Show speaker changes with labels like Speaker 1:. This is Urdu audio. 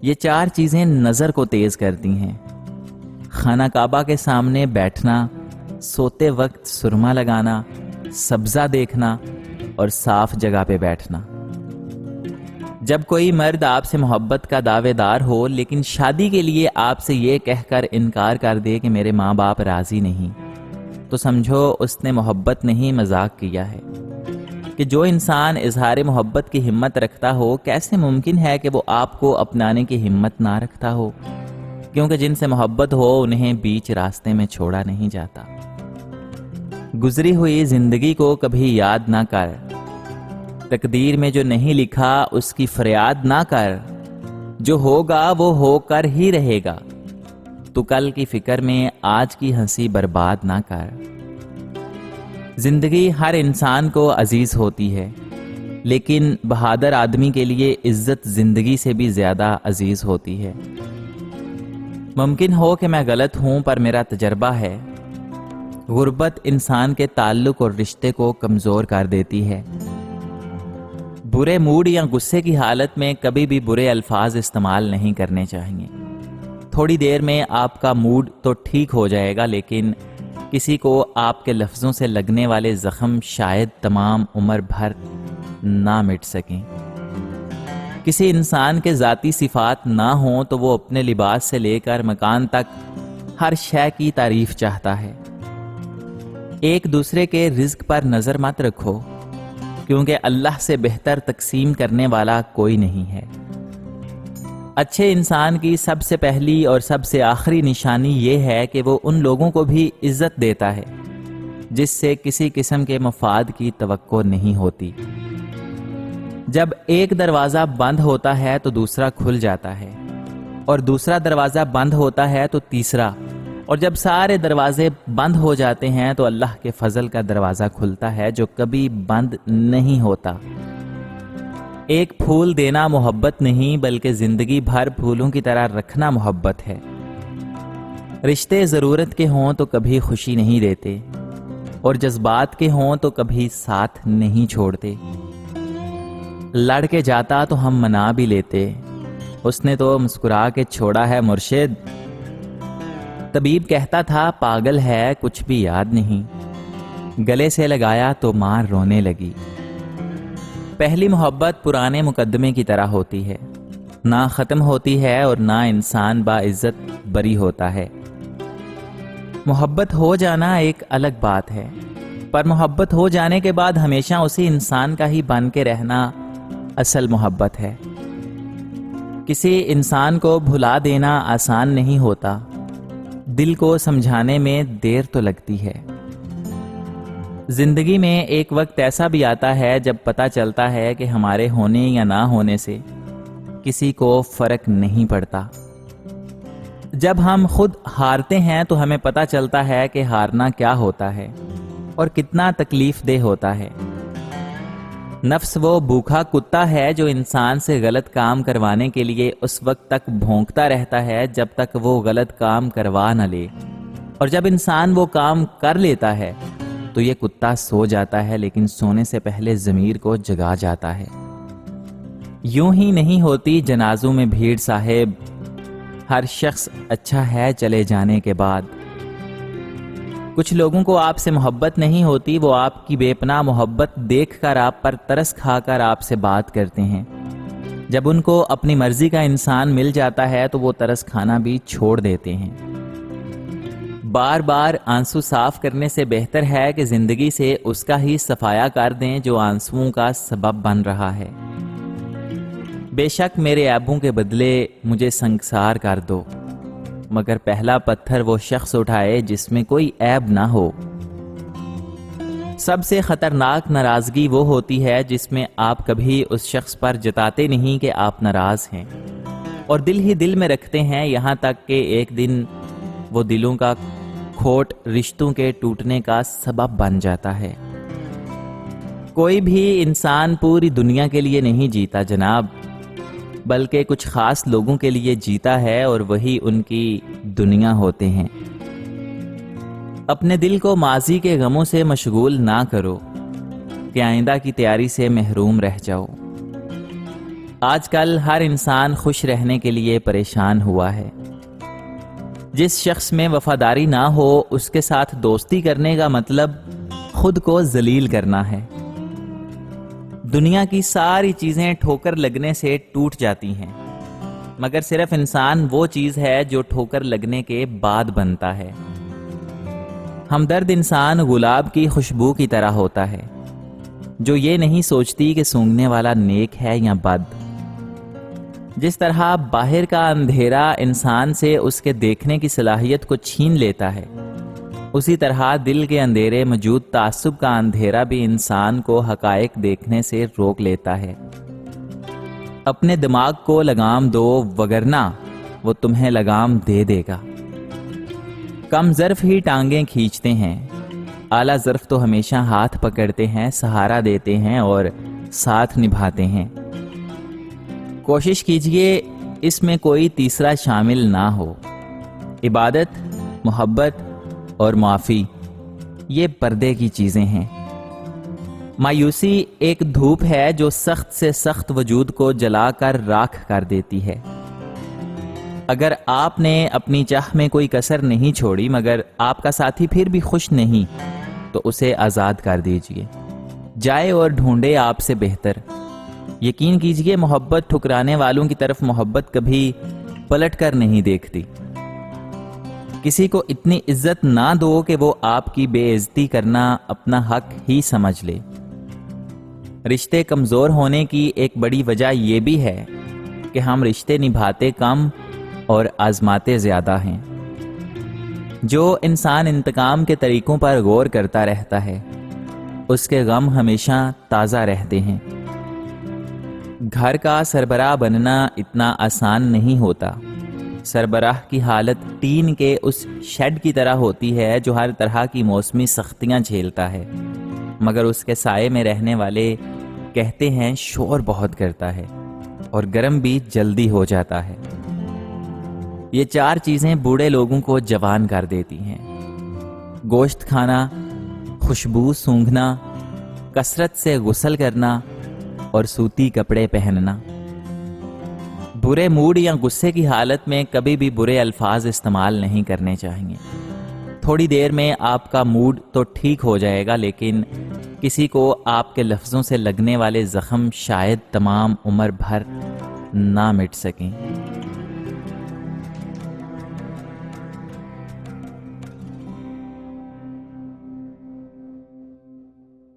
Speaker 1: یہ 4 چیزیں نظر کو تیز کرتی ہیں: خانہ کعبہ کے سامنے بیٹھنا، سوتے وقت سرما لگانا، سبزہ دیکھنا اور صاف جگہ پہ بیٹھنا۔ جب کوئی مرد آپ سے محبت کا دعوے دار ہو لیکن شادی کے لیے آپ سے یہ کہہ کر انکار کر دے کہ میرے ماں باپ راضی نہیں، تو سمجھو اس نے محبت نہیں مذاق کیا ہے۔ کہ جو انسان اظہار محبت کی ہمت رکھتا ہو، کیسے ممکن ہے کہ وہ آپ کو اپنانے کی ہمت نہ رکھتا ہو؟ کیونکہ جن سے محبت ہو انہیں بیچ راستے میں چھوڑا نہیں جاتا۔ گزری ہوئی زندگی کو کبھی یاد نہ کر، تقدیر میں جو نہیں لکھا اس کی فریاد نہ کر، جو ہوگا وہ ہو کر ہی رہے گا، تو کل کی فکر میں آج کی ہنسی برباد نہ کر۔ زندگی ہر انسان کو عزیز ہوتی ہے، لیکن بہادر آدمی کے لیے عزت زندگی سے بھی زیادہ عزیز ہوتی ہے۔ ممکن ہو کہ میں غلط ہوں، پر میرا تجربہ ہے، غربت انسان کے تعلق اور رشتے کو کمزور کر دیتی ہے۔ برے موڈ یا غصے کی حالت میں کبھی بھی برے الفاظ استعمال نہیں کرنے چاہیے۔ تھوڑی دیر میں آپ کا موڈ تو ٹھیک ہو جائے گا، لیکن کسی کو آپ کے لفظوں سے لگنے والے زخم شاید تمام عمر بھر نہ مٹ سکیں۔ کسی انسان کے ذاتی صفات نہ ہوں تو وہ اپنے لباس سے لے کر مکان تک ہر شے کی تعریف چاہتا ہے۔ ایک دوسرے کے رزق پر نظر مت رکھو، کیونکہ اللہ سے بہتر تقسیم کرنے والا کوئی نہیں ہے۔ اچھے انسان کی سب سے پہلی اور سب سے آخری نشانی یہ ہے کہ وہ ان لوگوں کو بھی عزت دیتا ہے جس سے کسی قسم کے مفاد کی توقع نہیں ہوتی۔ جب ایک دروازہ بند ہوتا ہے تو دوسرا کھل جاتا ہے، اور دوسرا دروازہ بند ہوتا ہے تو تیسرا، اور جب سارے دروازے بند ہو جاتے ہیں تو اللہ کے فضل کا دروازہ کھلتا ہے جو کبھی بند نہیں ہوتا۔ ایک پھول دینا محبت نہیں، بلکہ زندگی بھر پھولوں کی طرح رکھنا محبت ہے۔ رشتے ضرورت کے ہوں تو کبھی خوشی نہیں دیتے، اور جذبات کے ہوں تو کبھی ساتھ نہیں چھوڑتے۔ لڑ کے جاتا تو ہم منا بھی لیتے، اس نے تو مسکرا کے چھوڑا ہے مرشد۔ طبیب کہتا تھا پاگل ہے کچھ بھی یاد نہیں، گلے سے لگایا تو ماں رونے لگی۔ پہلی محبت پرانے مقدمے کی طرح ہوتی ہے، نہ ختم ہوتی ہے اور نہ انسان باعزت بری ہوتا ہے۔ محبت ہو جانا ایک الگ بات ہے، پر محبت ہو جانے کے بعد ہمیشہ اسی انسان کا ہی بن کے رہنا اصل محبت ہے۔ کسی انسان کو بھلا دینا آسان نہیں ہوتا، دل کو سمجھانے میں دیر تو لگتی ہے۔ زندگی میں ایک وقت ایسا بھی آتا ہے جب پتہ چلتا ہے کہ ہمارے ہونے یا نہ ہونے سے کسی کو فرق نہیں پڑتا۔ جب ہم خود ہارتے ہیں تو ہمیں پتہ چلتا ہے کہ ہارنا کیا ہوتا ہے اور کتنا تکلیف دہ ہوتا ہے۔ نفس وہ بھوکا کتا ہے جو انسان سے غلط کام کروانے کے لیے اس وقت تک بھونکتا رہتا ہے جب تک وہ غلط کام کروا نہ لے، اور جب انسان وہ کام کر لیتا ہے تو یہ کتا سو جاتا ہے، لیکن سونے سے پہلے ضمیر کو جگا جاتا ہے۔ یوں ہی نہیں ہوتی جنازوں میں بھیڑ صاحب، ہر شخص اچھا ہے چلے جانے کے بعد۔ کچھ لوگوں کو آپ سے محبت نہیں ہوتی، وہ آپ کی بے پناہ محبت دیکھ کر آپ پر ترس کھا کر آپ سے بات کرتے ہیں۔ جب ان کو اپنی مرضی کا انسان مل جاتا ہے تو وہ ترس کھانا بھی چھوڑ دیتے ہیں۔ بار بار آنسو صاف کرنے سے بہتر ہے کہ زندگی سے اس کا ہی صفایا کر دیں جو آنسوؤں کا سبب بن رہا ہے۔ بے شک میرے عیبوں کے بدلے مجھے سنگسار کر دو، مگر پہلا پتھر وہ شخص اٹھائے جس میں کوئی عیب نہ ہو۔ سب سے خطرناک ناراضگی وہ ہوتی ہے جس میں آپ کبھی اس شخص پر جتاتے نہیں کہ آپ ناراض ہیں، اور دل ہی دل میں رکھتے ہیں، یہاں تک کہ ایک دن وہ دلوں کا کھوٹ رشتوں کے ٹوٹنے کا سبب بن جاتا ہے۔ کوئی بھی انسان پوری دنیا کے لیے نہیں جیتا جناب، بلکہ کچھ خاص لوگوں کے لیے جیتا ہے، اور وہی ان کی دنیا ہوتے ہیں۔ اپنے دل کو ماضی کے غموں سے مشغول نہ کرو کہ آئندہ کی تیاری سے محروم رہ جاؤ۔ آج کل ہر انسان خوش رہنے کے لیے پریشان ہوا ہے۔ جس شخص میں وفاداری نہ ہو اس کے ساتھ دوستی کرنے کا مطلب خود کو ذلیل کرنا ہے۔ دنیا کی ساری چیزیں ٹھوکر لگنے سے ٹوٹ جاتی ہیں، مگر صرف انسان وہ چیز ہے جو ٹھوکر لگنے کے بعد بنتا ہے۔ ہمدرد انسان گلاب کی خوشبو کی طرح ہوتا ہے، جو یہ نہیں سوچتی کہ سونگھنے والا نیک ہے یا بد۔ جس طرح باہر کا اندھیرا انسان سے اس کے دیکھنے کی صلاحیت کو چھین لیتا ہے، اسی طرح دل کے اندھیرے موجود تعصب کا اندھیرا بھی انسان کو حقائق دیکھنے سے روک لیتا ہے۔ اپنے دماغ کو لگام دو، وگرنہ وہ تمہیں لگام دے دے گا۔ کم ظرف ہی ٹانگیں کھینچتے ہیں، اعلیٰ ظرف تو ہمیشہ ہاتھ پکڑتے ہیں، سہارا دیتے ہیں اور ساتھ نبھاتے ہیں۔ کوشش کیجئے اس میں کوئی تیسرا شامل نہ ہو۔ عبادت، محبت اور معافی یہ پردے کی چیزیں ہیں۔ مایوسی ایک دھوپ ہے جو سخت سے سخت وجود کو جلا کر راکھ کر دیتی ہے۔ اگر آپ نے اپنی چاہ میں کوئی کسر نہیں چھوڑی مگر آپ کا ساتھی پھر بھی خوش نہیں تو اسے آزاد کر دیجئے، جائے اور ڈھونڈے آپ سے بہتر۔ یقین کیجئے محبت ٹھکرانے والوں کی طرف محبت کبھی پلٹ کر نہیں دیکھتی۔ کسی کو اتنی عزت نہ دو کہ وہ آپ کی بے عزتی کرنا اپنا حق ہی سمجھ لے۔ رشتے کمزور ہونے کی ایک بڑی وجہ یہ بھی ہے کہ ہم رشتے نبھاتے کم اور آزماتے زیادہ ہیں۔ جو انسان انتقام کے طریقوں پر غور کرتا رہتا ہے اس کے غم ہمیشہ تازہ رہتے ہیں۔ گھر کا سربراہ بننا اتنا آسان نہیں ہوتا۔ سربراہ کی حالت ٹین کے اس شیڈ کی طرح ہوتی ہے جو ہر طرح کی موسمی سختیاں جھیلتا ہے، مگر اس کے سائے میں رہنے والے کہتے ہیں شور بہت کرتا ہے اور گرم بھی جلدی ہو جاتا ہے۔ یہ چار چیزیں بوڑھے لوگوں کو جوان کر دیتی ہیں: گوشت کھانا، خوشبو سونگھنا، کثرت سے غسل کرنا اور سوتی کپڑے پہننا۔ برے موڈ یا غصے کی حالت میں کبھی بھی برے الفاظ استعمال نہیں کرنے چاہیے۔ تھوڑی دیر میں آپ کا موڈ تو ٹھیک ہو جائے گا، لیکن کسی کو آپ کے لفظوں سے لگنے والے زخم شاید تمام عمر بھر نہ مٹ سکیں۔